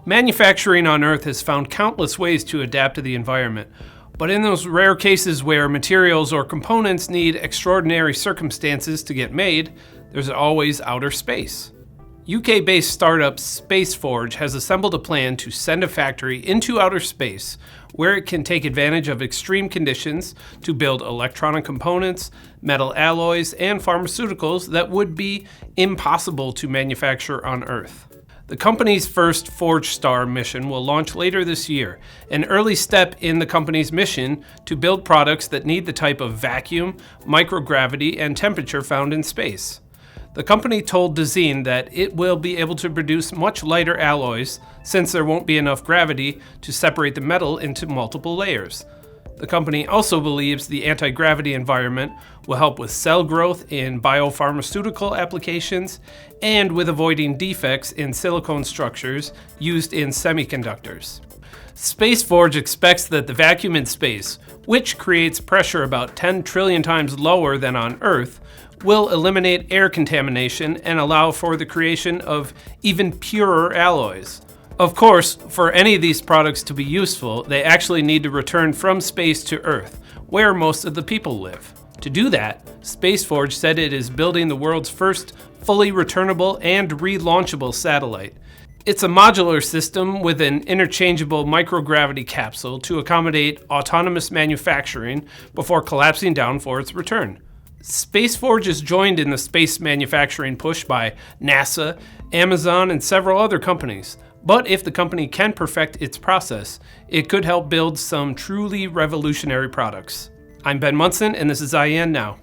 Manufacturing on Earth has found countless ways to adapt to the environment, but in those rare cases where materials or components need extraordinary circumstances to get made, there's always outer space. UK-based startup SpaceForge has assembled a plan to send a factory into outer space where it can take advantage of extreme conditions to build electronic components, metal alloys, and pharmaceuticals that would be impossible to manufacture on Earth. The company's first Forgestar mission will launch later this year, an early step in the company's mission to build products that need the type of vacuum, microgravity, and temperature found in space. The company told Dezeen that it will be able to produce much lighter alloys since there won't be enough gravity to separate the metal into multiple layers. The company also believes the anti-gravity environment will help with cell growth in biopharmaceutical applications and with avoiding defects in silicone structures used in semiconductors. SpaceForge expects that the vacuum in space, which creates pressure about 10 trillion times lower than on Earth, will eliminate air contamination and allow for the creation of even purer alloys. Of course, for any of these products to be useful, they actually need to return from space to Earth, where most of the people live. To do that, SpaceForge said it is building the world's first fully returnable and relaunchable satellite. It's a modular system with an interchangeable microgravity capsule to accommodate autonomous manufacturing before collapsing down for its return. SpaceForge is joined in the space manufacturing push by NASA, Amazon, and several other companies. But if the company can perfect its process, it could help build some truly revolutionary products. I'm Ben Munson, and this is IEN Now.